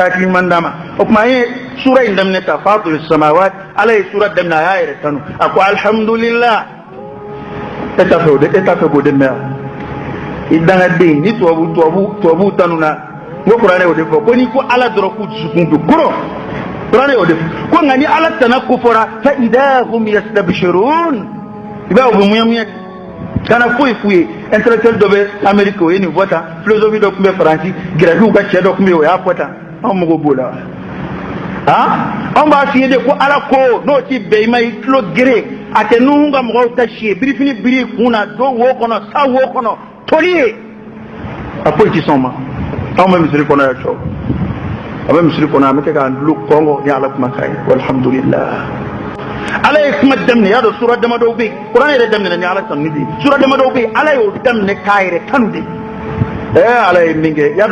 تاكي من داما وكما هي سورة دمنا فاطر السماوات على سورة دمنا آية تنو أكو الحمد لله اتفقوا دمنا إذا الدين توابو تنونا وقرآن يودفو كوني كو على دركو تسكنتو كرو قرآن يودفو كوني على تنكفرا فإذا هم يستبشرون إذا هم يميك كان فوي intellectuel dobe Amérique ni vota philosophie do kumbe France gradu ka che do kumbe ya pota on mo bola on ba fiye de ko ala ko no ti be mai klo gre atenunga mo ta shi biri fini biri kuna do wo kono sa wo kono tori apo ti soma on me misri kono ya cho abe misri kono amete ka lu kongo ya ala kuma kai walhamdulillah عليكم الدم يا سورة دم دوبي قرآن يردم لنا على سنودي سورة دم دوبي على يردم نكاير كندي على يمينك يا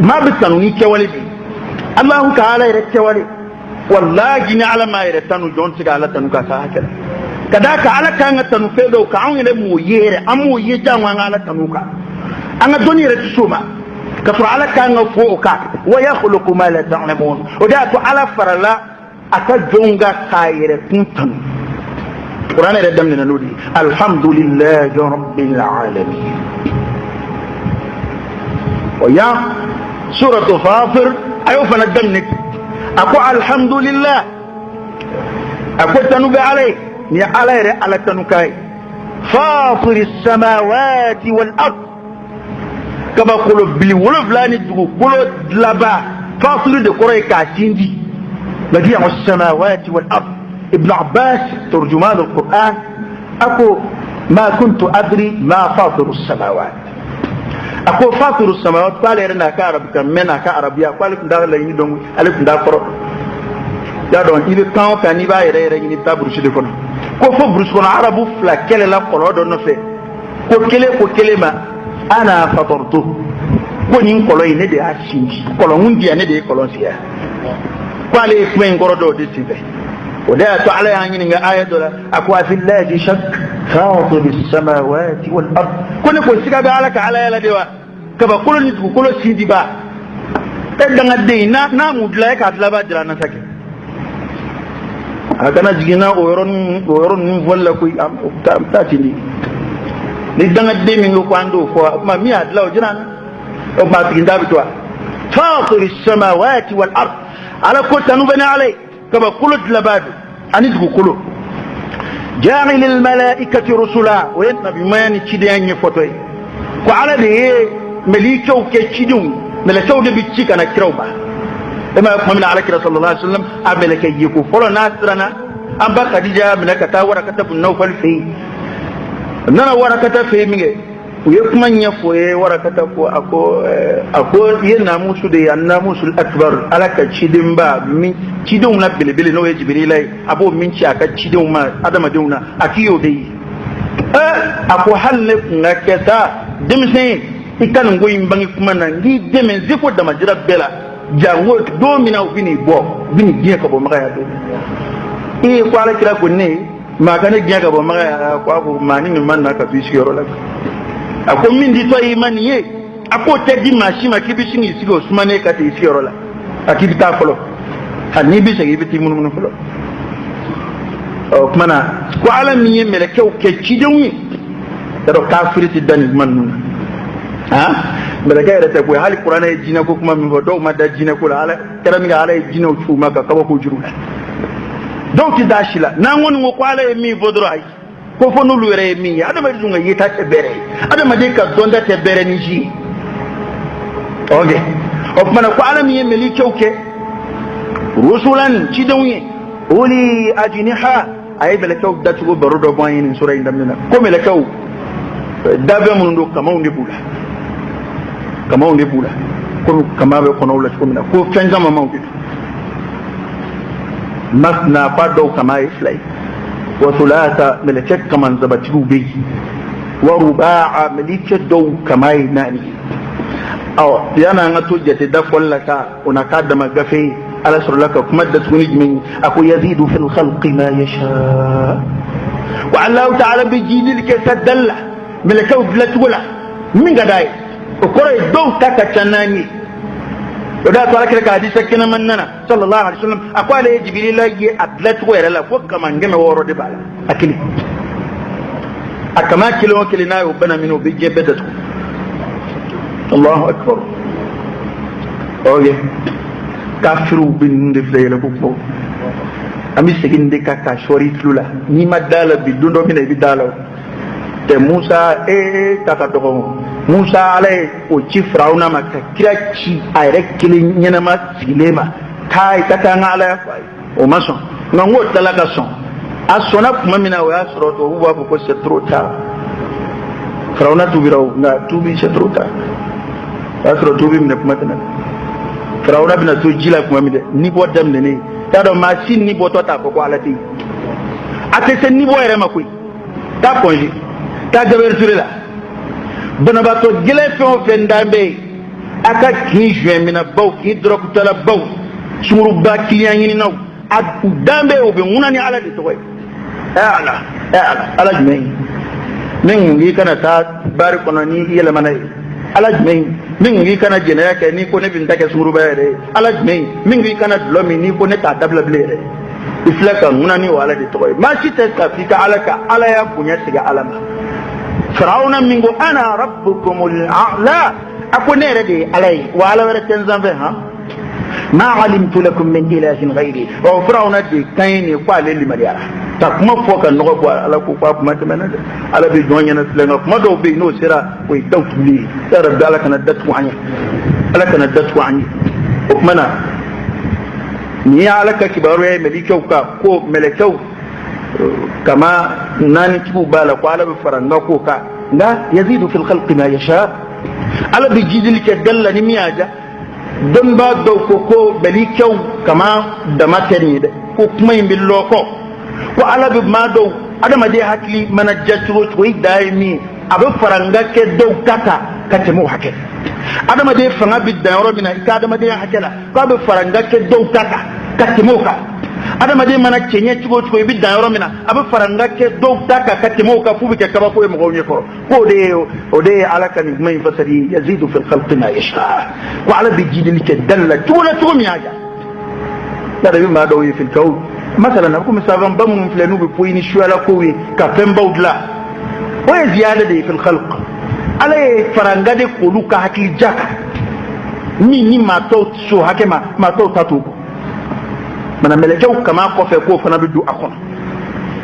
ما بتسنوني كوالي الله تعالى يرد كوالي والله جينا على ما يردتنو جون سيك على تنو كاكا كذاك على كان تنو فيدو كعون يلمو يير أمو يجان على تنو كا أنا دوني يرد سوما كفر على كان فوقا ويخلق ما لا تعلمون وده على فرلا أكجونغا خير كنتم القرآن يردم لنا نودي الحمد لله رب العالمين ويا سورة فاطر أيوة فندمنك أقول الحمد لله أقول تنوبي عليه يا على تنوكاي فاطر السماوات والأرض كما قلوا بالولف لا ندقوا قلوا لبا فاطر دي قرأي كاسيندي بديع السماوات والأرض ابن عباس ترجمان القرآن أكو ما كنت أدري ما فاطر السماوات أكو فاطر السماوات قال لنا كعرب كمنا كعربيا قال لكم دار لين دون ألف دار فرق يا دون إذا كانوا كان يبا يرى تابروش دفن كو فبروش كنا عربو فلا كلا لا قرآن دون نفسه كو كلا ما أنا فطرته كو نين كلو يندي أشينج كلو مندي يندي كلو سيا قال إكمن قردو دسيبه وده تعالى عنين آية دولا أقوى في الله شك فاطر السماوات والأرض كنا كل سكابي عليك على يلا دوا كبا كل نتكو كل سيدي با تدعنا الدين نامو دلاك أدلا بدرنا سكين أكنا جينا ويرون ولا كوي تاتيني ندعنا الدين من لقاندو فوا ما مي أدلا وجرنا وما تكين دابتوا فاطر السماوات والأرض على كل تنوبنا عليه كما قلت لبادو أنتقو قلوا جاعل الملائكة رسلا ويتنا بما ينشدين يفتوي وعلى ذي مليكو كيشدون ملكو دي بيتشيك أنا كروبا إما يقوم من على كرة صلى الله عليه وسلم أملك يكو فلو ناسرنا أمبا خديجة ملكتا وركتا النوفل فيه نانا وركتا فيه ميه ويكمن يفوي وركتا أكو يناموسو دي الناموس الأكبر على كتشدين با من تشدون نبلي بلي نو يجبري لي أبو من شاكا تشدون ما أدام دونا أكيو دي أكو حلف نكتا دمسين إكان نقوي مباني كمانا نجي دمين زيكو دما جراب بلا جاوك دومنا وبيني بو بيني جيك أبو مغايا دو إيه قوالا كلا كوني ما كان جيك أبو مغايا قوابو ماني من ناكا بيسي يرولك ako mindi to imani ye ako tedi mashima kibisi ni sigo sumane kati isiorola akibita folo ani bisa ibiti munun folo o mana ko alami ye meleke o ke chidonwi do kafiriti dan manun meleke rete ko hali qur'ana e jina ko kuma mi do madda jina ko ala kera mi ala e jina o chuma ka ko juru donc dashila nangon ko ala e mi vodro ay ko fo nulu yere mi adama dunga yita te bere adama de ka donda te bere ni ji oge o mana ko alami yemeli kewke rusulan chidonye uli ajniha ay bele kew datu barudo boyin sura indamina ko mele kew dabe mun do kama unde bula ko kama be kono wala ko mina ko fenga mama unde masna pado kama islay وثلاثة ملكت كمان زبتلو بي ورباع ملكت دو كما يناني أو يانا نتو جتدفل لك ونكاد مقفي على سر لك كمدة نجمي أكو يزيد في الخلق ما يشاء والله تعالى بيجيد لك سدلة ملكو بلتولا من قداي وكرة دو تاكا تناني ودا تولك لك حديث كنا مننا صلى الله عليه وسلم أقوال جبريل يجي أدلت وير لا فوق كمان جم ورود بالا أكلي أكما كيلو كلنا يبنا منه بيجي بدته الله أكبر أوكي كافروا بندفلي لكوكو أمي سكين دكا كاشوري فلولا نيما دالا بدون دومين بدالا te Musa kaka dogo Musa alay o ci Firauna maka kira ci ay rek kili ñena ma silema kay kata ngala o mason ngo talaka son asona kuma mina wa asro to huwa ko c'est trop tard Firauna tu biraw na tu bi c'est trop tard asro tu bi ne kuma tan Firauna bina to jila kuma mi de ni bo dem ne ni ta do machine ni bo to ta ko alati ate se ni bo ere makoy ta ponji ta gaber turela bana ba to gele fon fen dambe aka ki jemina baw ki drok tala baw sumuru ba client ni naw ak dambe o be munani ala de toy ala jmei ning ngi kana ta bari kono ni yele manay ala jmei ning ngi kana jene yake ni ko ne bin take sumuru ba de ala jmei ning ngi kana lomi ni ko ne ta dabla blere iflaka munani wala de toy ma ci ta fika alaka ala ya kunya siga alama فرعون منغو انا ربكم الاعلى اكو نيردي علي وعلى ورتن زنفها ما علمت لكم من اله غيري وفرعون دي كاين قال لي مريا تكما فوق النغو على كو باب ما تمنى على بي جونينا سلنغ ما دو بي نو سرا وي دوت لي ترى بالك انا دتو عني لك انا دتو عني وكمنا ني عليك كبارو مليكو كو ملكو كما ناني تبو بالا قال بفرنغا كوكا لا يزيد في الخلق ما يشاء على بيجيد لك دل نمياجا دم با دو كوكو بليكو كما دماتني ده كوكما يمبلوكو وعلى بما دو ادم دي حكلي من جاترو توي دايمي ابو فرنغا كدو كاتا كتمو حكي ادم دي فنغا بيدايرو بنا ادم دي حكلا ابو فرنغا كدو كاتا كتموكا adama de mana kenye tigo tigo bi da yoro mina abu faranga ke do taka katimo ka fubi ke kaba ko e mo ko de ala kan mai fasari yazidu fil khalq ma yasha wa ala bi jidil ke dalla tula tumi haja da bi ma do yi fil kaw مثلا اكو مسافن بمن فلانو بويني شو على كوي كفن بودلا وي زياده دي في الخلق على فرانغا دي كولو كاكي جاكا ني ما تو شو حكما ما تو تاتو من ملكو كما قفا كو فنا بدو اكون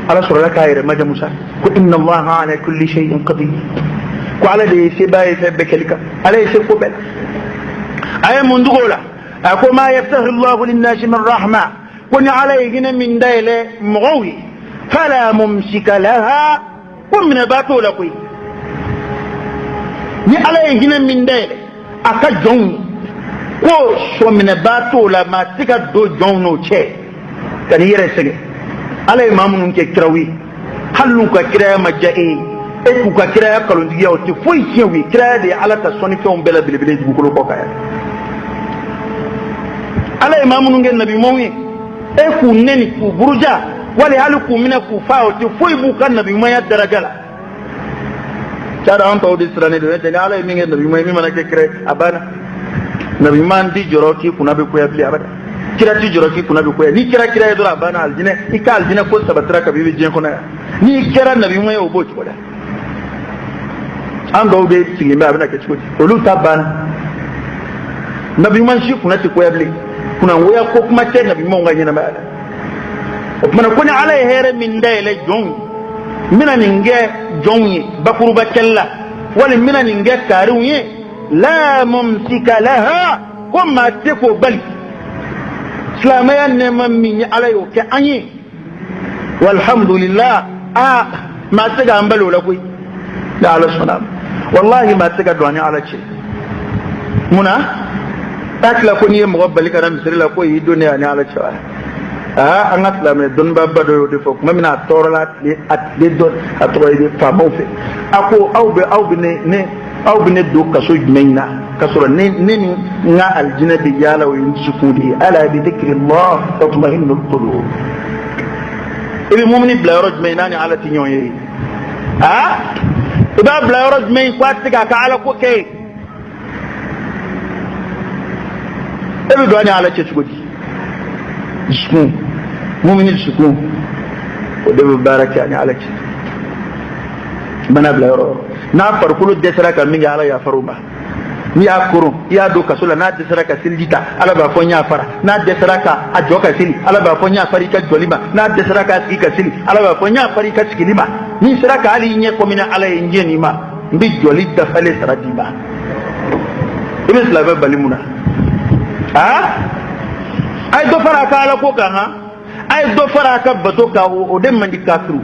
على سوره كاير ما موسى ان الله على كل شيء قدير وعلى دي سباي فبكلك على سكو بل اي من دولا اكو ما يفتح الله للناس من رحمه كن عليه من ديل مغوي فلا ممسك لها ومن باتو لكوي ني عليه من ديل اكا جون ko so min bato la ma tika do jonno che kan yere sege ala imam nun ke krawi hallu ka kira ma jae e ku ka kira kalon diya o ti foi kiwi kira de ala ta soni ko bela bele bu ko ko kaya ala imam nun ngen nabi mowi e ku neni ku buruja wali halu ku mina ku fa o ti foi bu kan nabi ma ya daraja la cara on to disrane de ala mi ngen nabi mi mana ke kira abana nabi man di joroki kuna be koya bli abada kira ti joroki kuna be koya ni kira yadura bana aljine ika aljine ko sabatara ka bibi je kona ni kira nabi mo yo boci koda an do be tigi me abana ke choti olu tabana nabi man shi kuna ti koya bli kuna woya ko kuma te nabi mo nganya na bada mana kuna ala here min dayle jon mina ninge jonyi bakuru bakella wala mina ninge karuye لا ممسك لها وما تكو بل سلاميا نممي عليو كأني والحمد لله ما تقع انبلو لكوي لا على السلام والله ما تقع دواني على شيء منا أكلا كوني مغبالي كنا مسري لكوي الدنيا على شيء أنا أسلام دون بابا دو يدفوك ما من أطورلات لدون أطوري دي فاموفي أو بني أو بندو كسوج منا كسر نين نا الجنة يالا وينسفوني ألا بذكر الله تطمئن القلوب إذا مؤمن بلا رج ميناني على تنيوي إذا بلا رج مين قاتك على كوكي ebe do anya ala ce sugodi sukun mu'minin sukun o de baraka anya ala ce mana bla yoro na farkulu de saraka min ala ya faruma ni ya kuru ya do kasula na de saraka sildita ala ba fonya fara na de saraka ajoka sili ala ba fonya farika jolima na de saraka sika sili ala ba fonya farika sikilima ni saraka ali nye ko mina ala yenje ni ma mbi joli da fale saradiba ibn slave balimuna ay do fara ka ala ko kan ha ay do fara ka bato ka o dem mandi kafru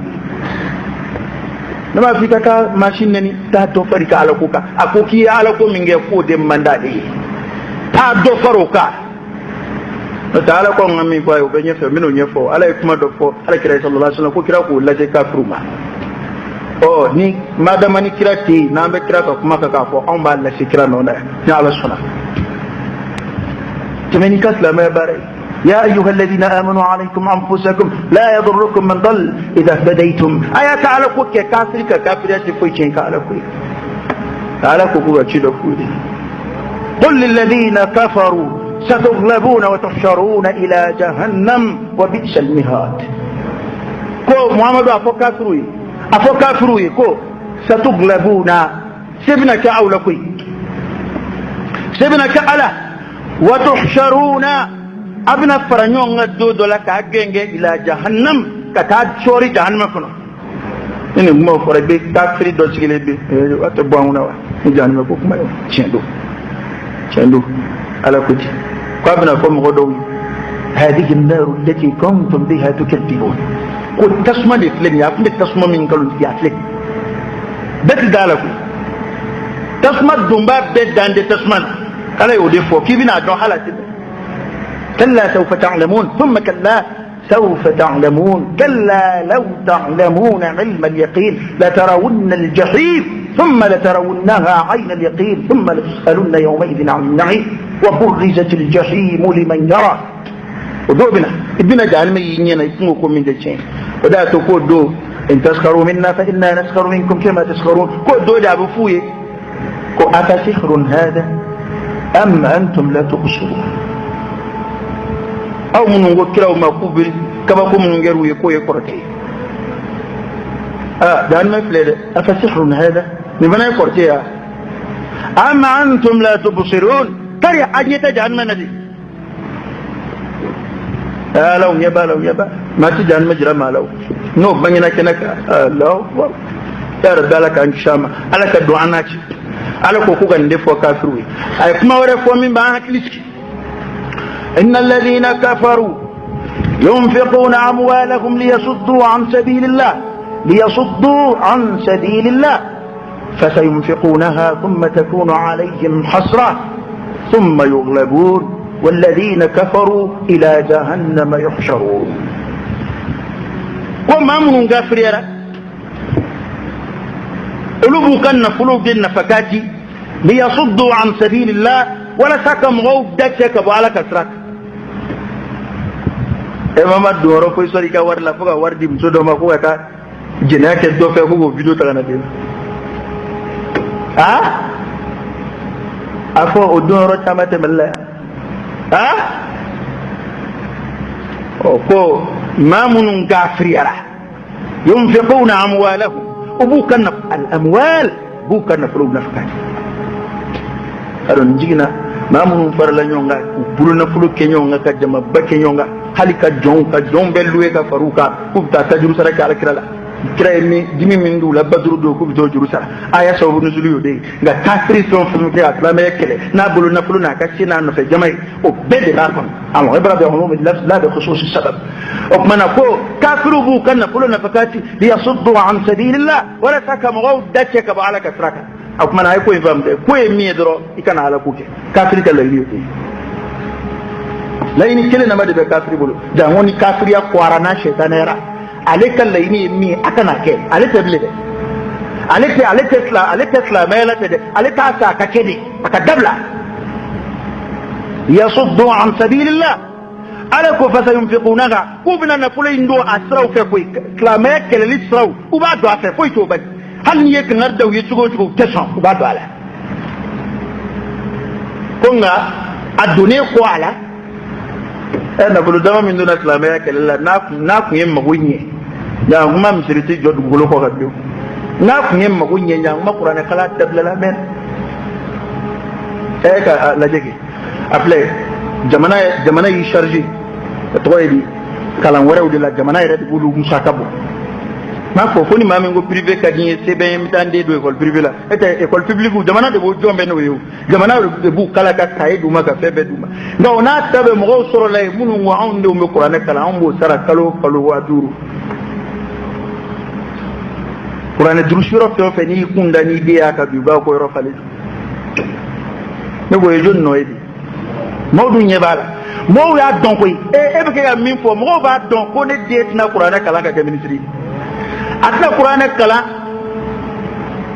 nama fika ka machine ni ta do fari ka ala ko ka akoki ala ko minge ko dem mandade ta do faro ka ta ala ko ngami ko ay be nyefe mino nyefo ala kuma do fo ala kira sallallahu alaihi wasallam ko kira ko laje kafru ma oh ni madama ni kira ti na be kira ko kuma ka fo on ba la kira no na ya ala sunna تمني كسلم يا باري يا أيها الذين آمنوا عليكم أنفسكم لا يضركم من ضل إذا اهتديتم آيات على كوك كافر كافر يتفوي على كوك على كوك تشيلوكودي قل للذين كفروا ستغلبون وتحشرون إلى جهنم وبئس المهاد كو محمد أفو كافروي كو ستغلبون سبنا كأولكوي سبنا كألا وتحشرون ابن فرنيون دودو لك اجنجه الى جهنم كتاد شوري جهنم كنو اني مو فربي كافري دو سيلبي وات بونا جهنم كو كما تشندو على كوتي قابنا كم غدو هذه النار التي كنتم بها تكذبون قل تسمى لك يا ابن تسمى من قالوا يا لك بس دالك تسمى الدنباب بدان تسمى قال يودفو كيف نادو حالتي كلا سوف تعلمون ثم كلا سوف تعلمون كلا لو تعلمون علم اليقين لترون الجحيم ثم لترونها عين اليقين ثم لتسألن يومئذ عن النعيم وبرزت الجحيم لمن يرى ودوبنا ابن جعل ميين يسموكم من الجحيم ودا تقول دو إن تسخروا منا فإنا نسخر منكم كما تسخرون كو دو جابو فوي كو أفسحر هذا أم أنتم لا تبصرون أو من وكلا وما قبل كما قم من غير ويكوي كرتي دان ما فلاد أفسحر هذا لمن يكرتي أم أنتم لا تبصرون ترى أجيت جهنم ندي لو يبا ما تجان مجرى ما لو نو بنينا كنك لا يا رب لك أن شاما على كدوانك على كوكو ندفو كافروي أي كما ورفو من بعد لسكي إن الذين كفروا ينفقون أموالهم ليصدوا عن سبيل الله فسينفقونها ثم تكون عليهم حسرة ثم يغلبون والذين كفروا إلى جهنم يحشرون وما من غافر يرى قلوبوا كان فلوب دين نفكاتي ليصدوا عن سبيل الله ولا سكم غوب دكك وعلى كسرك مama doro ko sori ka war la fuga war dim so do ma ko ka jenake do fe ko video ta na dem afo o doro tamate malla o ko mamun gafriyara yunfiquna amwalahum ubukan al amwal bukan fulub nafkat aron jigina mamun farla nyonga bulu na fulu kenyonga ka jama bakke nyonga halika jon belluwe ka faruka kubta tajuru sara kala kirala kira mi dimi min dula badru do kubto juru sara aya sawu nuzulu yode nga kafri son fulu ke atlama yakele na bulu na fulu na ka sina no fe jamai o bede ba kon amo ibra bi umum al-lafz la bi khusus al-sabab o mana ko kafru bu kan fulu na fakati li yasuddu an sabilillah wala takam gawdaka ka ala kasraka او من هاي كوي فهمت كوي ميدرو يكن على كوكي كافر كلا ليوتي لا يني كلنا ما دبي كافر بقول جاهوني كافر يا قوارانا شيطانيرا عليك لا يني مي أكنا كي عليك تبلي عليك تسلا ما يلا تدي عليك تاسا كشدي أكدبلا يصدوا عن سبيل الله عليك فسينفقونها كوبنا نقول إندو أسرو كوي كلامك كلا لسرو وبعد أسرو كوي توبد هل نيك نردو يتشغو تشغو تسعو بعد على كنا a donné quoi là na bulu dama min dona islamaya kala na ku yin magunye ya kuma misiriti jod gulo ko gaddo na ku yin magunye ya kuma qur'ana kala tabla men ka la jege après jamana yi chargé to yi kala wara de la jamana yi red bulu musa kabo ma ko foni ma men go privé ka ni c'est ben mitande do école privée là et école publique ou jamana de bo jombe no yo jamana de bu kala ka kay duma ka febe duma no na tabe mo soro lay munu wa onde mo qur'ana kala on bo sara kalo wa duru qur'ana duru shuro fe ni kunda ni biya ka bi ba ko ro fale ne go yejon no ebi mawdu nyebala mo ya don koy e be ka min fo mo ba don ko ne det na qur'ana kala ka ministry atla qur'ana kala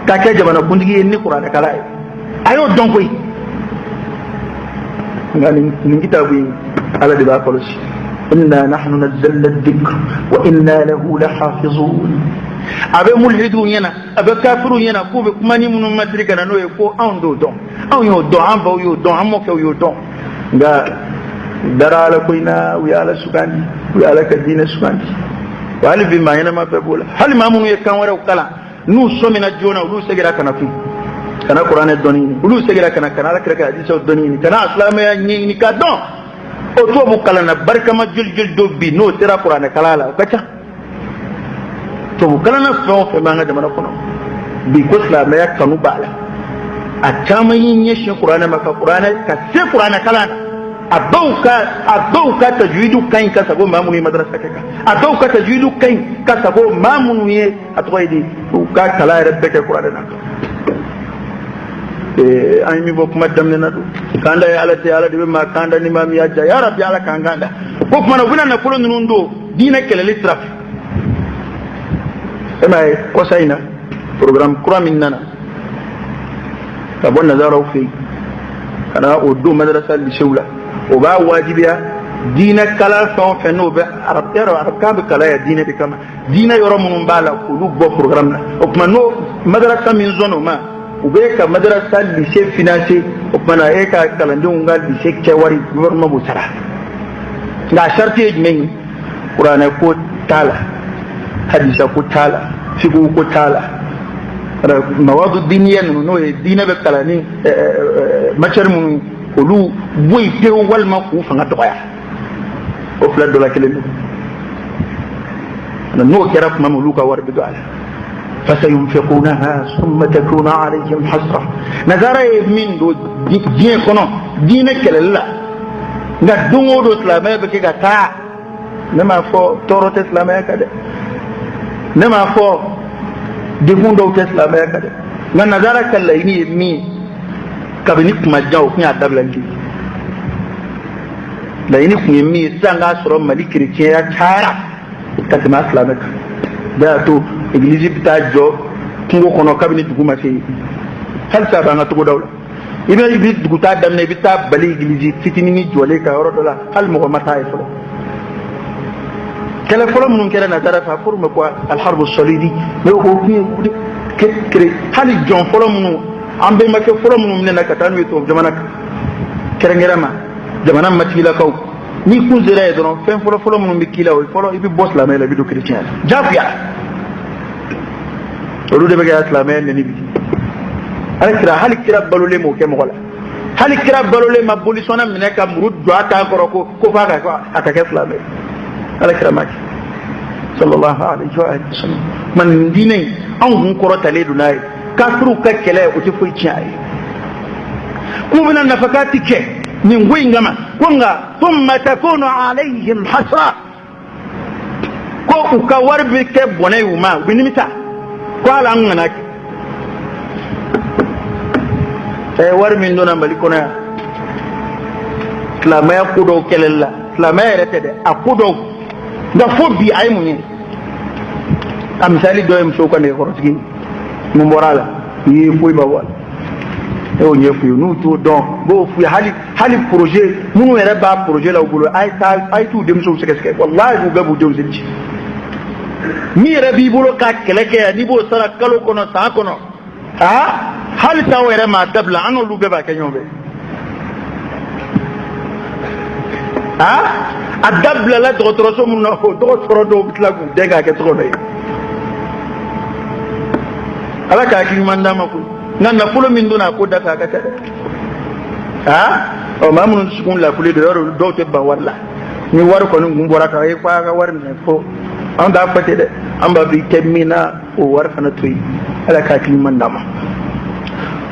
ka ke jamana kundigi ni qur'ana kala ayo don koy ngani ni kitabu ala de ba kolosi inna nahnu nazzalna adh-dhikra wa inna lahu lahafizun abe mulhidu yana abe kafiru yana ko be kuma ni mun matrika na no e ko an do don an yo don an ba yo don an mo ke yo don ga darala koina wi ala sugandi wi ala kadina sugandi wali bi ma yana ma be bola hal ma mun ye kan wara kala nu so mina jona lu segira kana fi kana qur'ana doni lu segira kana ala kira hadisa doni kana islamaya ni ka don o to bu kala na barka ma jul dobbi no tira qur'ana kala la kacha to bu kala na so fe ma nga jamana kono bi ko islamaya kanu bala a chama yin yeshin qur'ana maka qur'ana ka se qur'ana kala adauka tajwidu kain ka sago mamuni madrasa kaka adauka tajwidu kain ka sago mamuni ye atoydi ka kala rabbeke qur'ana ay mi bok madam ne nadu kanda ya ala te ala de ma kanda ni mam ya ja ya rabbi ala kanganda bok mana buna na polo nundo dina kele litraf emay ko sayna program qur'an nana tabon nazaro fi kana odu madrasa li shawla o ba wajibiya dina kala fa no be arab ka be kala ya dina de kama dina yoro mun bala ko lu bo programme na o kuma no madrasa min zono ma o be ka madrasa lycée financier o mana e ka kala ndon ngal lycée kewari gorma bu sara nga sharti men qur'ana ko tala hadisa ko tala fiqh ko tala mawadu diniya no dina be kala ni machar mun olu boy tew walma ku fanga doya o fla do la kelen no kera kuma muluka war bi doala fasayunfiqunaha thumma takuna alayhim hasra nazara min do dien kono dina kelella nga dungo do islamay be ga ta nema fo toro te islamay ka de nema fo de gundo te islamay ka de nga nazara kala ini mi kabini kuma jaw kun ya dablandi la ini kun mi sanga soro mali chrétien ya tara katma islamic da to église bita jo kungo kono kabini duguma fi hal sa ba ngatu dawla ibe bi duguta damne bita bali église fitini ni jole ka yoro dola hal mo mata ay folo kala folo mun kala na dara fa pour me quoi al harb as-salidi me ko ki hali jon folo mun ambe make folo mun ne na katanu to jamana kerengerama jamana matila kaw ni ku zira don fen folo mun bi kila o folo ibi boss la mela bi do chrétien jafia olu de be ga islamé ne ni bi ala kira hal kira balole mo ke mo wala hal kira balole ma bolisona mine ka murud do ata ko fa ka ata ke islamé ala kira maki sallallahu alaihi wa sallam man dine an hun korotale dunai kafru ka kele o ti fuyi ai ku bina nafakati ke min ngama kunga thumma takunu alaihim hasra ko ka warbi ke bonay uma binimita ko ala ngana war min dona malikona islamaya kudo kelella islamaya rete de akudo da fobi ay munye amsali doyem so ko ne korotigi mo morala yi fuy ba wal e o nyefu nu to don bo fuy hali projet munu era ba projet la bulo ay tu dem so seke wallahi bu gabu dem silci mi rabi bulo ka keleke ni bo sara kalo kono sa kono ha hal ta were ma dabla anu lube ba kenyo be adabla la dɔgɔtɔrɔso mun na o dɔgɔtɔrɔ dɔw bɛ tila k'u dɛn k'a kɛ tɔgɔ dɔ ye ala k'a hakili ɲuman d'a ma koyi nka nafolo min donna a ko da fɛ a ka ca dɛ maa minnu dusukun lafulen don yɔrɔ dɔw tɛ ban wari la ni wari kɔni kun bɔra k'a ye ko a ka wari minɛ fo an t'a fɔ ten dɛ an b'a fɔ i kɛ min na o wari fana to yen ala k'a hakili ɲuman d'a ma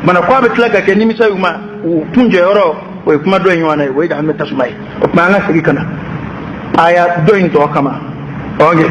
mana ko a bɛ tila ka kɛ nimisa y'u ma u kun jɔyɔrɔ o ye kuma dɔ in ɲɔgɔn na ye o ye da an bɛ tasuma ye o tuma an ka segin ka na aya dɔ in tɔ kama ok